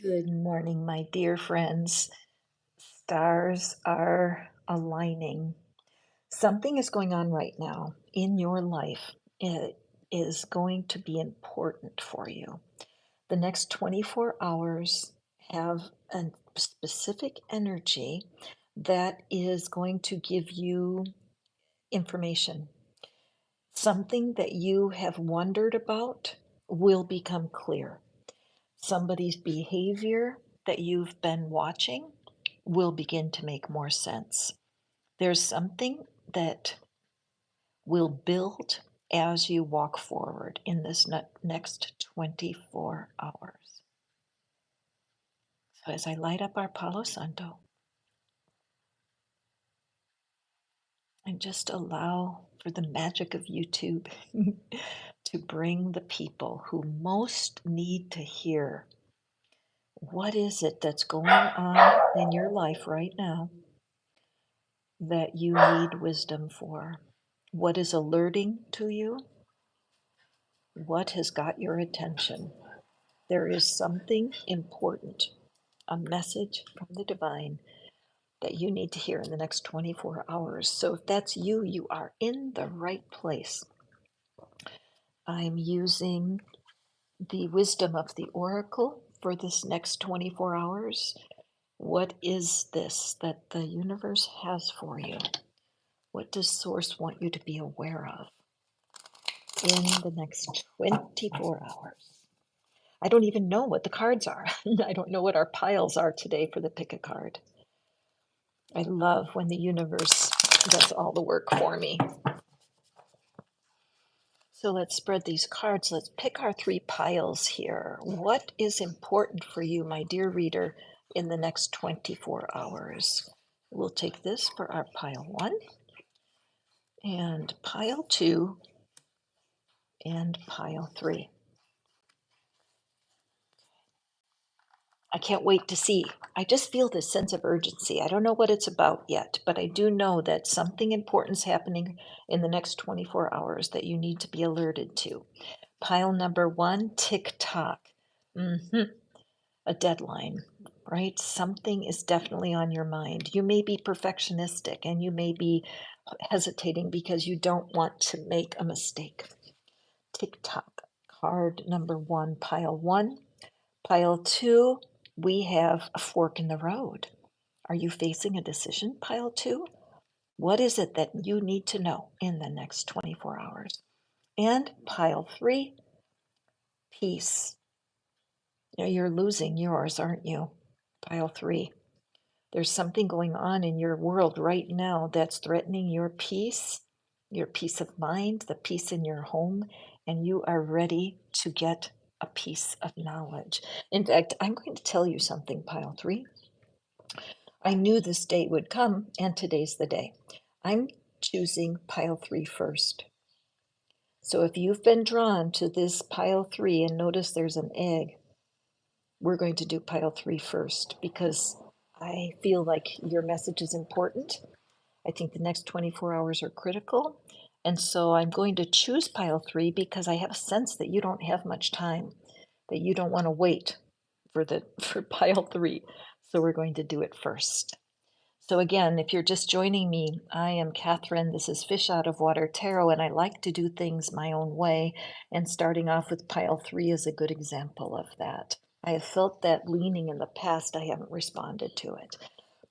Good morning, my dear friends. Stars are aligning. Something is going on right now in your life. It is going to be important for you. The next 24 hours have a specific energy that is going to give you information. Something that you have wondered about will become clear. Somebody's behavior that you've been watching will begin to make more sense. There's something that will build as you walk forward in this next 24 hours. So, as I light up our Palo Santo and just allow for the magic of YouTube to bring the people who most need to hear what is it that's going on in your life right now that you need wisdom for? What is alerting to you? What has got your attention? There is something important, a message from the divine that you need to hear in the next 24 hours. So if that's you, you are in the right place. I'm using the wisdom of the oracle for this next 24 hours. What is this that the universe has for you? What does Source want you to be aware of in the next 24 hours? I don't even know what the cards are. I don't know what our piles are today for the pick a card. I love when the universe does all the work for me. So let's spread these cards. Let's pick our three piles here. What is important for you, my dear reader, in the next 24 hours? We'll take this for our pile 1 and pile 2 and pile 3. I can't wait to see. I just feel this sense of urgency. I don't know what it's about yet, but I do know that something important is happening in the next 24 hours that you need to be alerted to. Pile number 1, tick tock. A deadline, right? Something is definitely on your mind. You may be perfectionistic and you may be hesitating because you don't want to make a mistake. Tick tock. Card number 1, pile 1. Pile 2, we have a fork in the road. Are you facing a decision, pile 2? What is it that you need to know in the next 24 hours? And pile 3, peace. You're losing yours, aren't you? Pile 3. There's something going on in your world right now that's threatening your peace of mind, the peace in your home, and you are ready to get a piece of knowledge. In fact, I'm going to tell you something, pile 3. I knew this day would come, and today's the day. I'm choosing pile 3 first. So if you've been drawn to this pile 3 and notice there's an egg, we're going to do pile 3 first because I feel like your message is important. I think the next 24 hours are critical. And so I'm going to choose pile 3 because I have a sense that you don't have much time, that you don't want to wait for pile 3. So we're going to do it first. So again, if you're just joining me, I am Catherine. This is Fish Out of Water Tarot, and I like to do things my own way. And starting off with pile 3 is a good example of that. I have felt that leaning in the past. I haven't responded to it.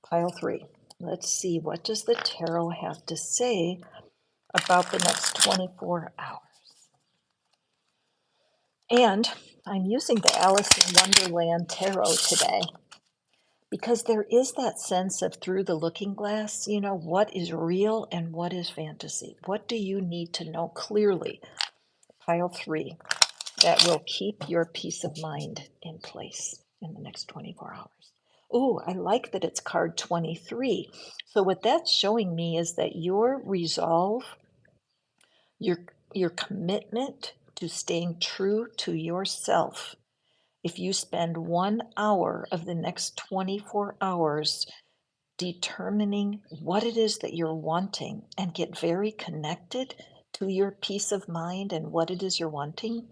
Pile 3. Let's see, what does the tarot have to say about the next 24 hours? And I'm using the Alice in Wonderland tarot today because there is that sense of through the looking glass, what is real and what is fantasy? What do you need to know clearly? Pile 3, that will keep your peace of mind in place in the next 24 hours. Oh, I like that it's card 23. So what that's showing me is that your resolve, your your commitment to staying true to yourself. If you spend 1 hour of the next 24 hours determining what it is that you're wanting and get very connected to your peace of mind and what it is you're wanting,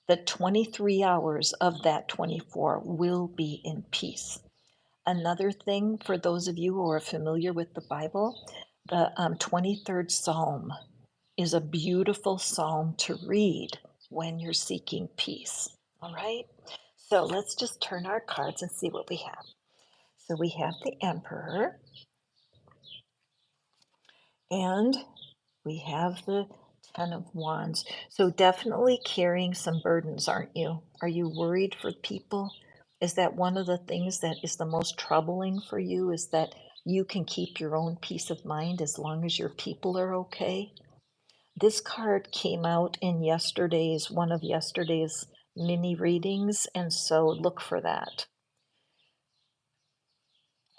the 23 hours of that 24 will be in peace. Another thing for those of you who are familiar with the Bible, the 23rd Psalm is a beautiful psalm to read when you're seeking peace. All right? So let's just turn our cards and see what we have. So we have the Emperor and we have the Ten of Wands. So definitely carrying some burdens, aren't you? Are you worried for people? Is that one of the things that is the most troubling for you? Is that you can keep your own peace of mind as long as your people are okay? This card came out in one of yesterday's mini readings, and so look for that.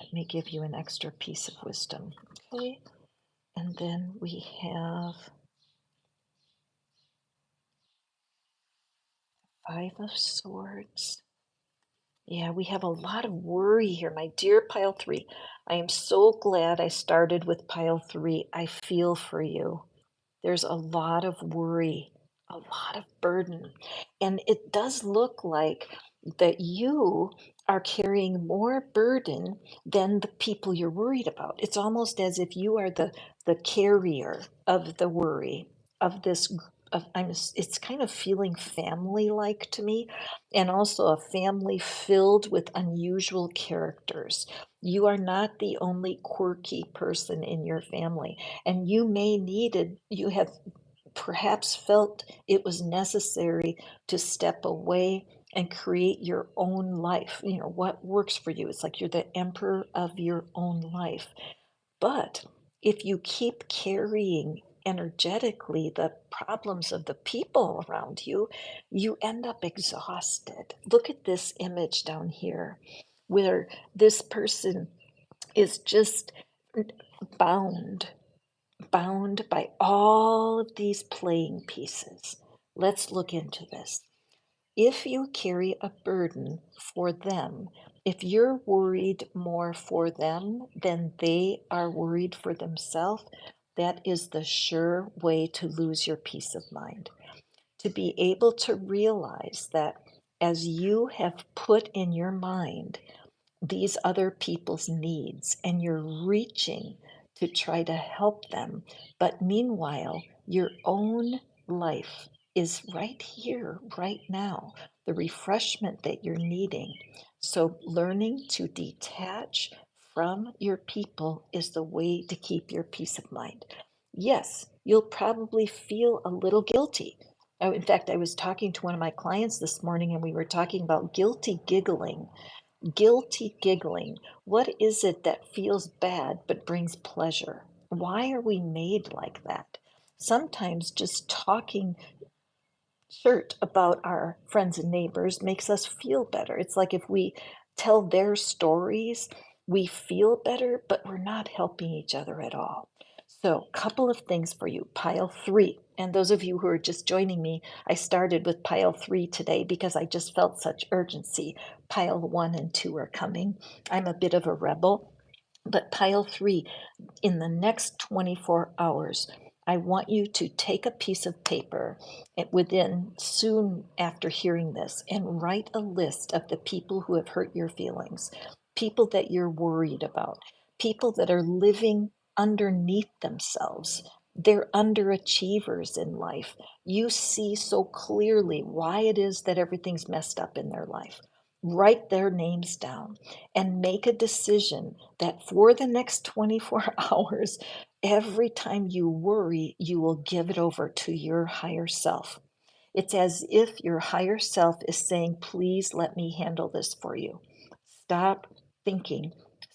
Let me give you an extra piece of wisdom. Okay, and then we have Five of Swords. Yeah, we have a lot of worry here, my dear pile three. I am so glad I started with pile three. I feel for you. There's a lot of worry, a lot of burden. And it does look like that you are carrying more burden than the people you're worried about. It's almost as if you are the carrier of the worry of this of it's kind of feeling family like to me, and also a family filled with unusual characters. You are not the only quirky person in your family, and you have perhaps felt it was necessary to step away and create your own life. You know, what works for you. It's like you're the emperor of your own life. But if you keep carrying energetically the problems of the people around you, you end up exhausted. Look at this image down here where this person is just bound bound by all of these playing pieces. Let's look into this. If you carry a burden for them, if you're worried more for them than they are worried for themselves, that is the sure way to lose your peace of mind. To be able to realize that as you have put in your mind these other people's needs and you're reaching to try to help them. But meanwhile, your own life is right here, right now, the refreshment that you're needing. So, learning to detach from your people is the way to keep your peace of mind. Yes, you'll probably feel a little guilty. In fact, I was talking to one of my clients this morning and we were talking about guilty giggling. Guilty giggling. What is it that feels bad but brings pleasure? Why are we made like that? Sometimes just talking shirt about our friends and neighbors makes us feel better. It's like if we tell their stories, we feel better, but we're not helping each other at all. So, couple of things for you. Pile three. And those of you who are just joining me, I started with pile three today because I just felt such urgency. Pile one and two are coming. I'm a bit of a rebel. But pile three, in the next 24 hours, I want you to take a piece of paper within soon after hearing this and write a list of the people who have hurt your feelings, people that you're worried about, people that are living underneath themselves. They're underachievers in life. You see so clearly why it is that everything's messed up in their life. Write their names down and make a decision that for the next 24 hours, every time you worry, you will give it over to your higher self. It's as if your higher self is saying, please let me handle this for you. Stop thinking,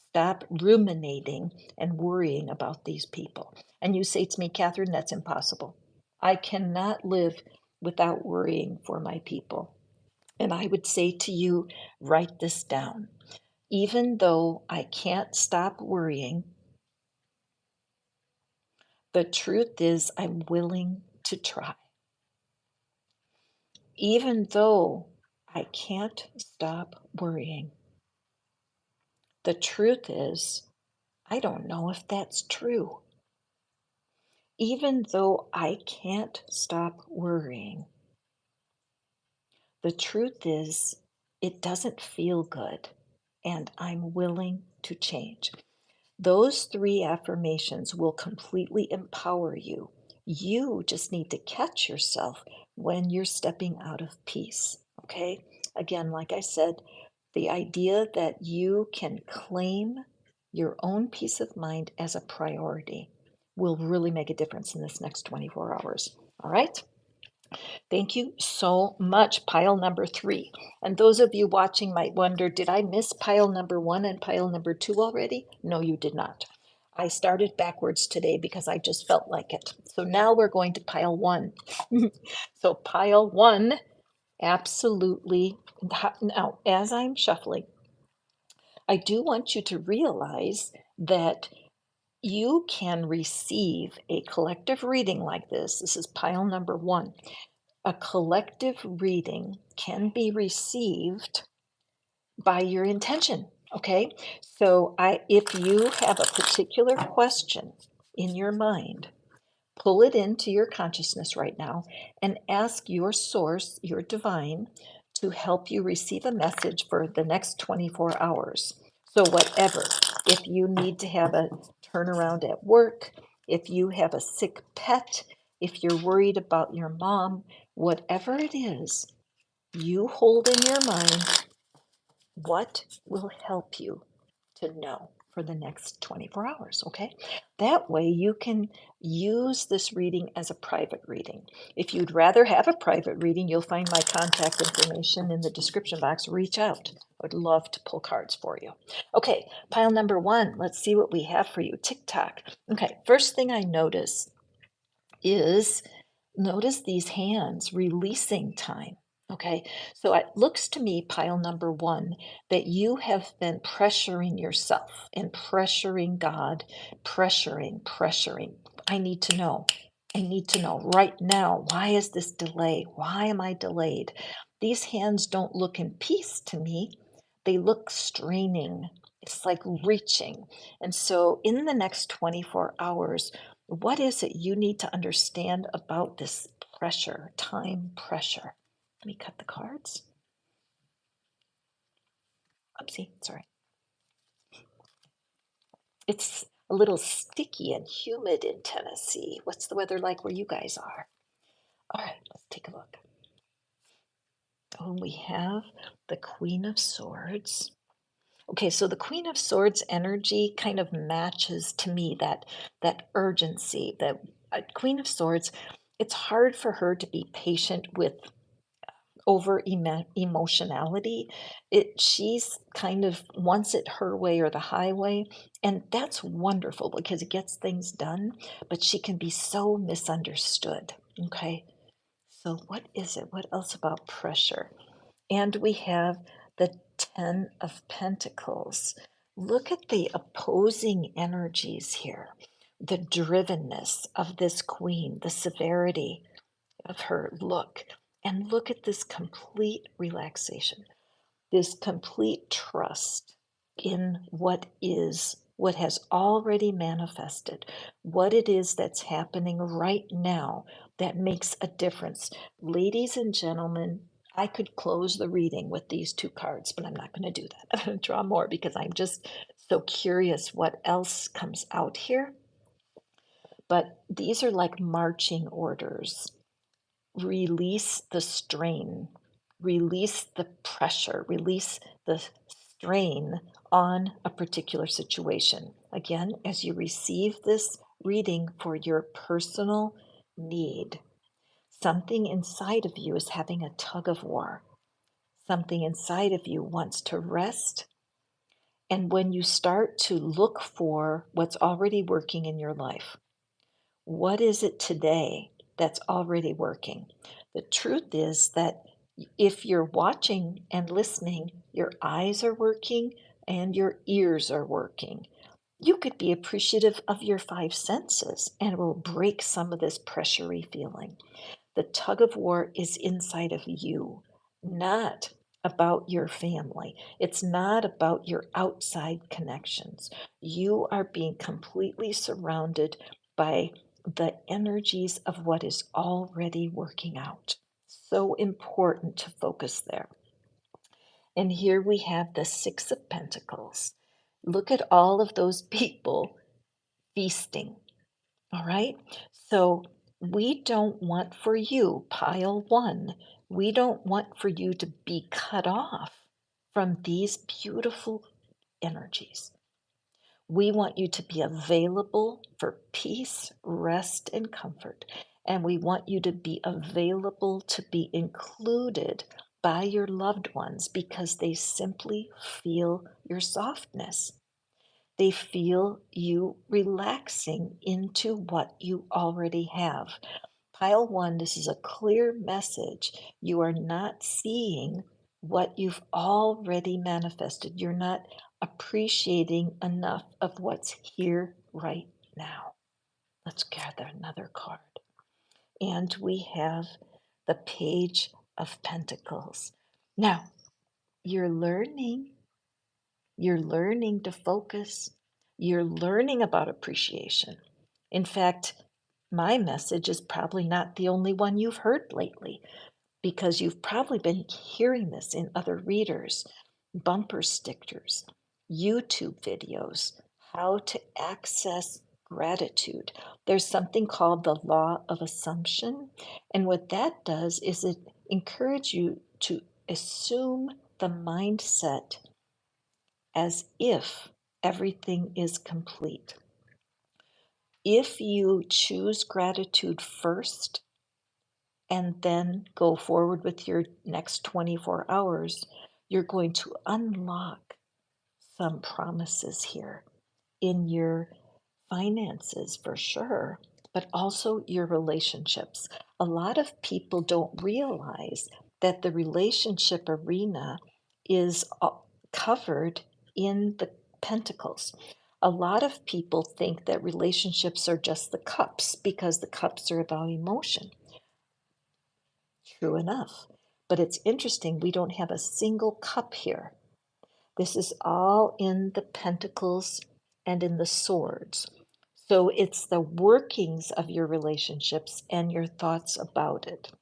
stop ruminating and worrying about these people. And you say to me, Catherine, that's impossible. I cannot live without worrying for my people. And I would say to you, write this down. Even though I can't stop worrying, the truth is I'm willing to try. Even though I can't stop worrying, the truth is I don't know if that's true. Even though I can't stop worrying, The truth is, it doesn't feel good, and I'm willing to change. Those three affirmations will completely empower you. You just need to catch yourself when you're stepping out of peace. Okay? Again, like I said, the idea that you can claim your own peace of mind as a priority will really make a difference in this next 24 hours. All right? Thank you so much, pile number 3. And those of you watching might wonder, did I miss pile number 1 and pile number 2 already? No, you did not. I started backwards today because I just felt like it. So now we're going to pile 1. So pile 1, absolutely. Now, as I'm shuffling, I do want you to realize that you can receive a collective reading like this. This is pile number 1. A collective reading can be received by your intention. Okay, so if you have a particular question in your mind, pull it into your consciousness right now and ask your source, your divine, to help you receive a message for the next 24 hours. So, whatever, if you need to have a turnaround at work, if you have a sick pet, if you're worried about your mom, whatever it is, you hold in your mind what will help you to know for the next 24 hours, okay? That way you can use this reading as a private reading. If you'd rather have a private reading, you'll find my contact information in the description box. Reach out. I would love to pull cards for you. Okay, pile number 1. Let's see what we have for you. TikTok. Okay, first thing I notice is notice these hands releasing time. Okay, so it looks to me, pile number 1, that you have been pressuring yourself and pressuring God, pressuring. I need to know. I need to know right now. Why is this delay? Why am I delayed? These hands don't look in peace to me. They look straining. It's like reaching. And so, in the next 24 hours, what is it you need to understand about this pressure, time pressure? Let me cut the cards. Oopsie, sorry. It's a little sticky and humid in Tennessee. What's the weather like where you guys are? All right, let's take a look. Oh, we have the Queen of Swords. Okay, so the Queen of Swords energy kind of matches to me that urgency. That Queen of Swords, it's hard for her to be patient with over emotionality. She's kind of wants it her way or the highway, and that's wonderful because it gets things done, but she can be so misunderstood. Okay, so what is it? What else about pressure? And we have the 10 of Pentacles. Look at the opposing energies here, the drivenness of this queen, the severity of her look. And look at this complete relaxation, this complete trust in what has already manifested, what it is that's happening right now that makes a difference. Ladies and gentlemen, I could close the reading with these 2 cards, but I'm not going to do that. I'm going to draw more because I'm just so curious what else comes out here. But these are like marching orders. Release the strain, release the pressure, release the strain on a particular situation. Again, as you receive this reading for your personal need, something inside of you is having a tug of war. Something inside of you wants to rest. And when you start to look for what's already working in your life, what is it today that's already working? The truth is that if you're watching and listening, your eyes are working and your ears are working. You could be appreciative of your 5 senses and it will break some of this pressury feeling. The tug of war is inside of you, not about your family. It's not about your outside connections. You are being completely surrounded by the energies of what is already working out. so important to focus there. And here we have the Six of Pentacles. Look at all of those people feasting. All right. So we don't want for you, pile one, we don't want for you to be cut off from these beautiful energies. We want you to be available for peace, rest, and comfort. And we want you to be available to be included by your loved ones because they simply feel your softness. They feel you relaxing into what you already have. Pile one, this is a clear message. You are not seeing what you've already manifested. You're not appreciating enough of what's here right now. Let's gather another card. And we have the Page of Pentacles. Now, you're learning you're learning to focus. You're learning about appreciation. In fact, my message is probably not the only one you've heard lately because you've probably been hearing this in other readers, bumper stickers, YouTube videos, how to access gratitude. There's something called the law of assumption. And what that does is it encourages you to assume the mindset as if everything is complete. If you choose gratitude first and then go forward with your next 24 hours, you're going to unlock some promises here in your finances for sure, but also your relationships. A lot of people don't realize that the relationship arena is covered in the pentacles. A lot of people think that relationships are just the cups because the cups are about emotion. True enough. But it's interesting, we don't have a single cup here. This is all in the pentacles and in the swords. So it's the workings of your relationships and your thoughts about it.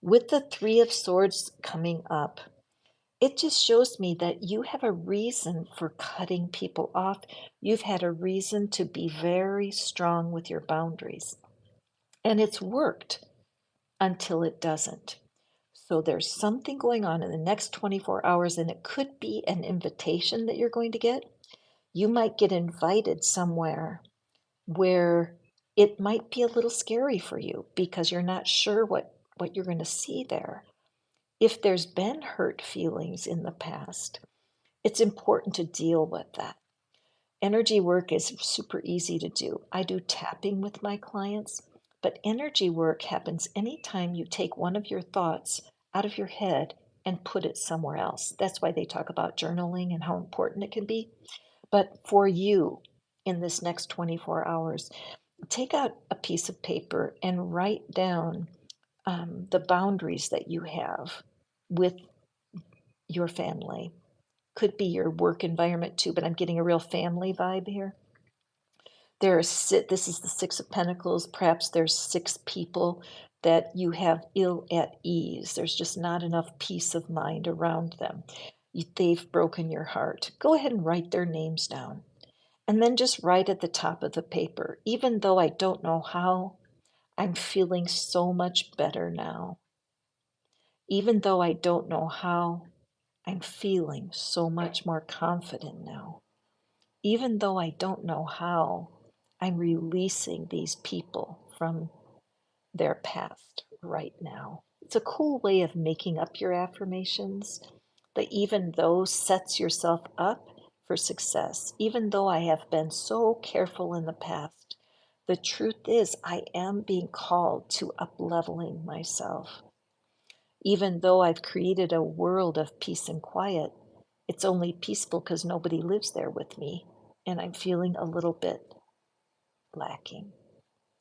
With the Three of Swords coming up, it just shows me that you have a reason for cutting people off. You've had a reason to be very strong with your boundaries. And it's worked until it doesn't. So there's something going on in the next 24 hours, and it could be an invitation that you're going to get. You might get invited somewhere where it might be a little scary for you because you're not sure what you're going to see there. If there's been hurt feelings in the past, it's important to deal with that. Energy work is super easy to do. I do tapping with my clients, but energy work happens anytime you take one of your thoughts out of your head and put it somewhere else. That's why they talk about journaling and how important it can be. But for you, in this next 24 hours, take out a piece of paper and write down the boundaries that you have with your family. Could be your work environment too, but I'm getting a real family vibe here. This is the Six of Pentacles. Perhaps there's six people that you have ill at ease. There's just not enough peace of mind around them. They've broken your heart. Go ahead and write their names down. And then just write at the top of the paper, even though I don't know how, I'm feeling so much better now. Even though I don't know how, I'm feeling so much more confident now. Even though I don't know how, I'm releasing these people from their past right now. It's a cool way of making up your affirmations. That even though sets yourself up for success. Even though I have been so careful in the past, the truth is I am being called to up-leveling myself. Even though I've created a world of peace and quiet, it's only peaceful because nobody lives there with me, and I'm feeling a little bit lacking.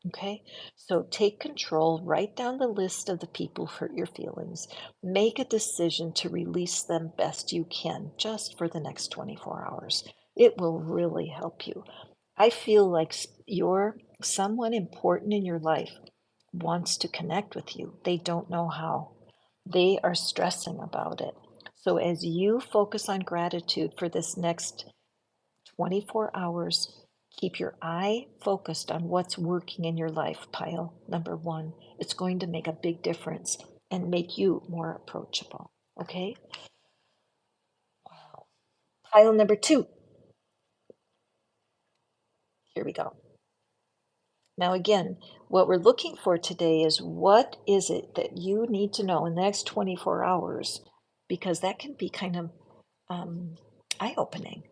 Okay, so take control, write down the list of the people who hurt your feelings, make a decision to release them best you can just for the next 24 hours. It will really help you. I feel like you're someone important in your life wants to connect with you. They don't know how. They are stressing about it. So as you focus on gratitude for this next 24 hours, keep your eye focused on what's working in your life, pile number one. It's going to make a big difference and make you more approachable. Okay? Pile number two. Here we go. Now, again, what we're looking for today is what is it that you need to know in the next 24 hours? Because that can be kind of eye opening.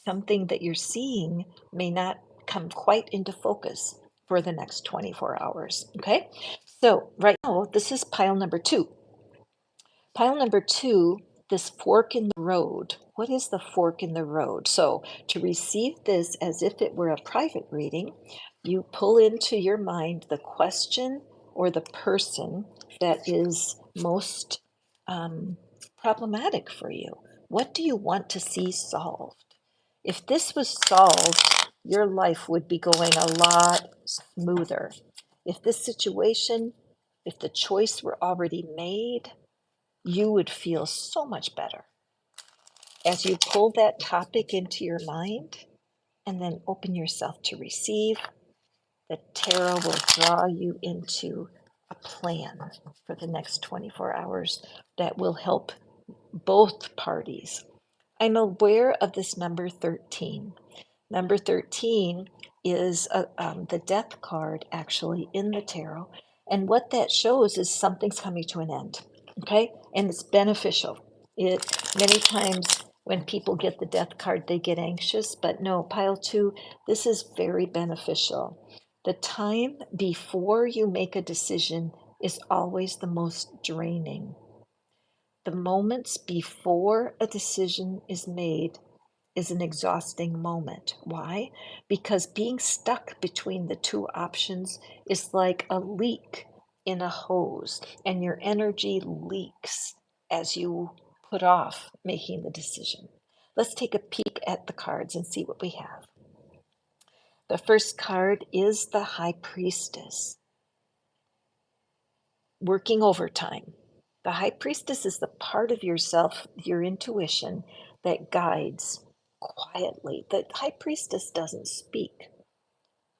Something that you're seeing may not come quite into focus for the next 24 hours. Okay. So, right now, this is pile number two. Pile number two, this fork in the road. What is the fork in the road? So, to receive this as if it were a private reading, you pull into your mind the question or the person that is most problematic for you. What do you want to see solved? If this was solved, your life would be going a lot smoother. If this situation, if the choice were already made, you would feel so much better. As you pull that topic into your mind and then open yourself to receive, the tarot will draw you into a plan for the next 24 hours that will help both parties. I'm aware of this number 13. Number 13 is the death card actually in the tarot. And what that shows is something's coming to an end. Okay. And it's beneficial. It many times when people get the death card, they get anxious, but no, pile two, this is very beneficial. The time before you make a decision is always the most draining. The moments before a decision is made is an exhausting moment. Why? Because being stuck between the two options is like a leak in a hose, and your energy leaks as you put off making the decision. Let's take a peek at the cards and see what we have. The first card is the High Priestess, working overtime. The High Priestess is the part of yourself, your intuition, that guides quietly. The High Priestess doesn't speak,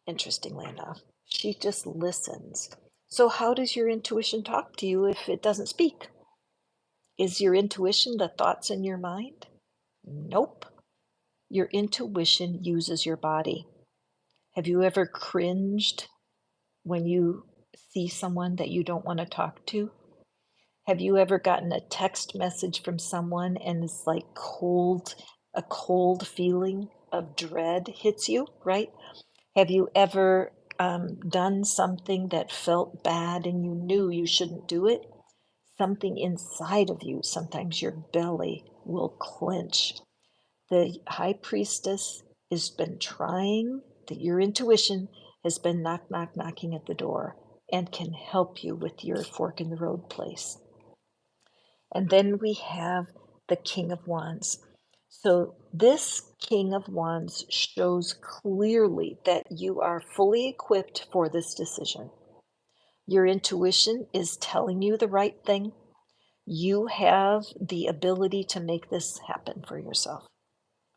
interestingly enough. She just listens. So, how does your intuition talk to you if it doesn't speak? Is your intuition the thoughts in your mind? Nope. Your intuition uses your body. Have you ever cringed when you see someone that you don't want to talk to? Have you ever gotten a text message from someone and it's like a cold feeling of dread hits you, right? Have you ever done something that felt bad and you knew you shouldn't do it? Something inside of you, sometimes your belly will clench. The High Priestess has been trying, that your intuition has been knocking at the door and can help you with your fork in the road place. And then we have the King of Wands. So this King of Wands shows clearly that you are fully equipped for this decision. Your intuition is telling you the right thing. You have the ability to make this happen for yourself.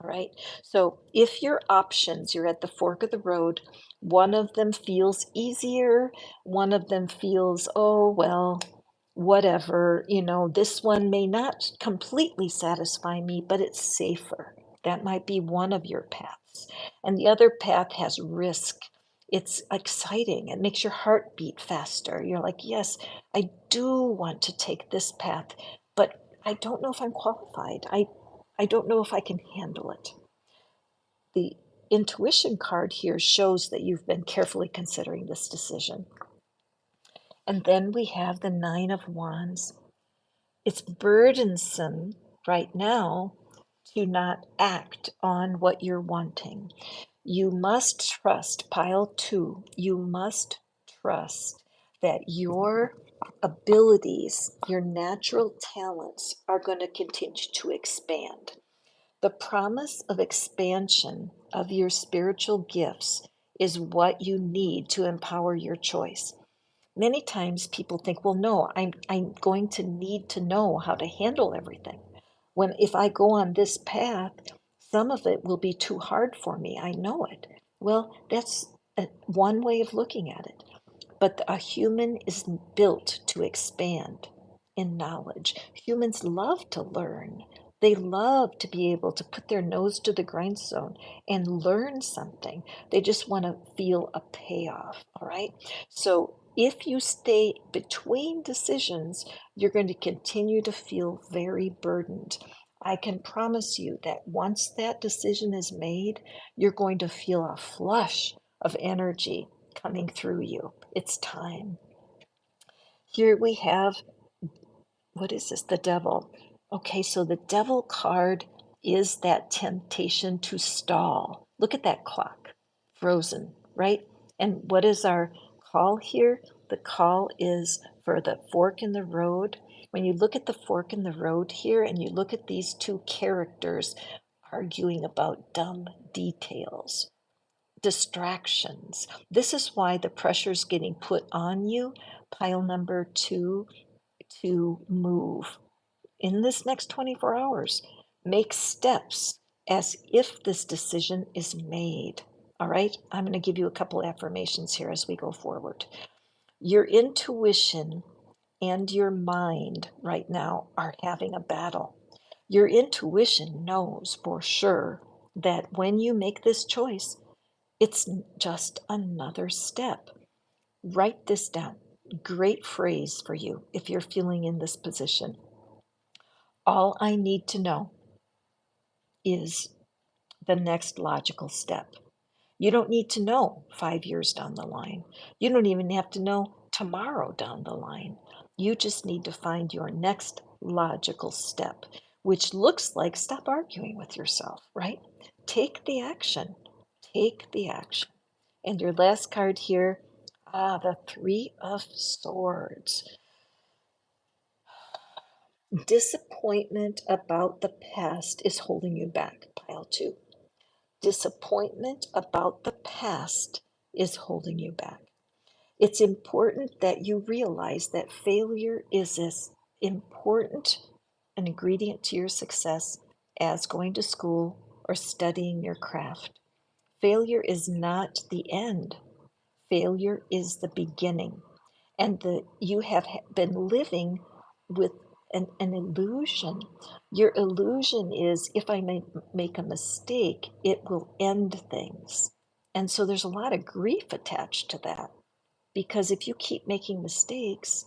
All right. So if your options, you're at the fork of the road, one of them feels easier, one of them feels, oh, well, whatever, this one may not completely satisfy me, but it's safer. That might be one of your paths. And the other path has risk. It's exciting. It makes your heart beat faster. You're like, yes, I do want to take this path, but I don't know if I'm qualified. I don't know if I can handle it. The intuition card here shows that you've been carefully considering this decision. And then we have the Nine of Wands. It's burdensome right now to not act on what you're wanting. You must trust, pile two, you must trust that your abilities, your natural talents are going to continue to expand. The promise of expansion of your spiritual gifts is what you need to empower your choice. Many times people think, well, no, I'm going to need to know how to handle everything. When if I go on this path, some of it will be too hard for me. I know it. Well, that's one way of looking at it. But a human is built to expand in knowledge. Humans love to learn. They love to be able to put their nose to the grindstone and learn something. They just want to feel a payoff, all right? So if you stay between decisions, you're going to continue to feel very burdened. I can promise you that once that decision is made, you're going to feel a flush of energy coming through you. It's time. Here we have, what is this? The devil. Okay, so the devil card is that temptation to stall. Look at that clock, frozen, right? And what is our call here? The call is for the fork in the road. When you look at the fork in the road here and you look at these two characters arguing about dumb details, distractions. This is why the pressure is getting put on you, pile number two, to move in this next 24 hours. Make steps as if this decision is made. All right, I'm going to give you a couple affirmations here as we go forward. Your intuition and your mind right now are having a battle. Your intuition knows for sure that when you make this choice, it's just another step. Write this down. Great phrase for you if you're feeling in this position. All I need to know is the next logical step. You don't need to know 5 years down the line. You don't even have to know tomorrow down the line. You just need to find your next logical step, which looks like stop arguing with yourself, right? Take the action. Take the action. And your last card here, the Three of Swords. Disappointment about the past is holding you back, pile two. Disappointment about the past is holding you back. It's important that you realize that failure is as important an ingredient to your success as going to school or studying your craft. Failure is not the end. Failure is the beginning. And you have been living with an illusion. Your illusion is if I make a mistake, it will end things. And so there's a lot of grief attached to that because if you keep making mistakes,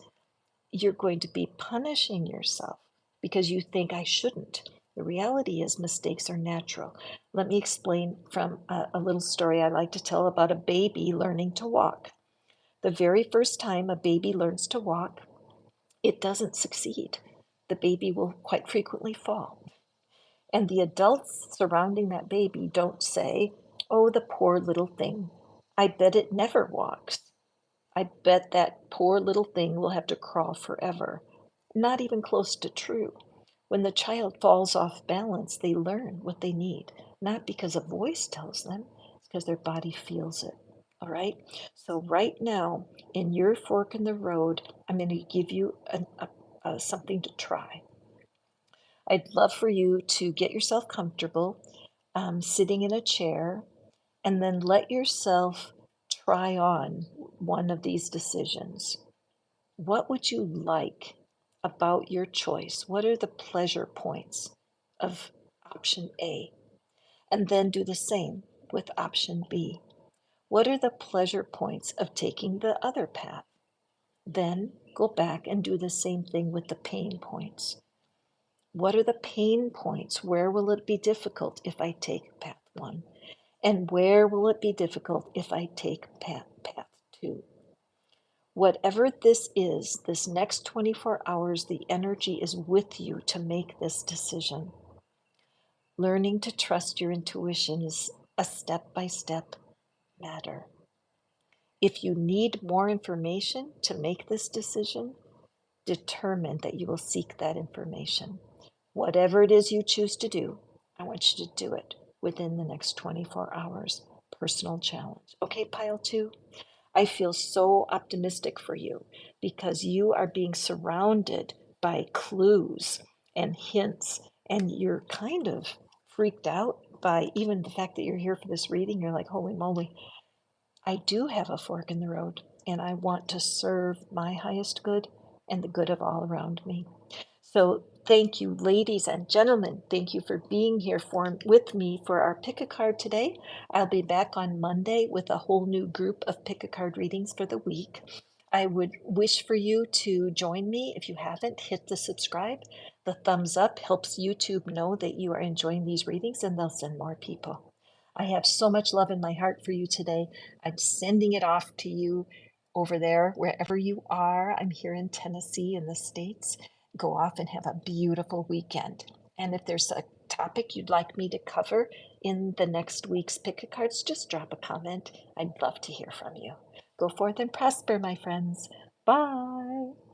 you're going to be punishing yourself because you think I shouldn't. The reality is mistakes are natural. Let me explain from a little story I like to tell about a baby learning to walk. The very first time a baby learns to walk, it doesn't succeed. The baby will quite frequently fall. And the adults surrounding that baby don't say, oh, the poor little thing. I bet it never walks. I bet that poor little thing will have to crawl forever. Not even close to true. When the child falls off balance, they learn what they need, not because a voice tells them, it's because their body feels it. All right? So, right now, in your fork in the road, I'm going to give you something to try. I'd love for you to get yourself comfortable sitting in a chair and then let yourself try on one of these decisions. What would you like about your choice? What are the pleasure points of option A? And then do the same with option B. What are the pleasure points of taking the other path? Then go back and do the same thing with the pain points. What are the pain points? Where will it be difficult if I take path one? And where will it be difficult if I take path two? Whatever this is, this next 24 hours, the energy is with you to make this decision. Learning to trust your intuition is a step by step matter. If you need more information to make this decision, determine that you will seek that information. Whatever it is you choose to do, I want you to do it within the next 24 hours. Personal challenge. Okay, pile two? I feel so optimistic for you because you are being surrounded by clues and hints, and you're kind of freaked out by even the fact that you're here for this reading. You're like, holy moly, I do have a fork in the road, and I want to serve my highest good and the good of all around me. So thank you, ladies and gentlemen. Thank you for being here with me for our pick a card today. I'll be back on Monday with a whole new group of pick a card readings for the week. I would wish for you to join me. If you haven't, hit the subscribe. The thumbs up helps YouTube know that you are enjoying these readings, and they'll send more people. I have so much love in my heart for you today. I'm sending it off to you over there, wherever you are. I'm here in Tennessee in the States. Go off and have a beautiful weekend. And if there's a topic you'd like me to cover in the next week's pick a cards, just drop a comment. I'd love to hear from you. Go forth and prosper, my friends. Bye.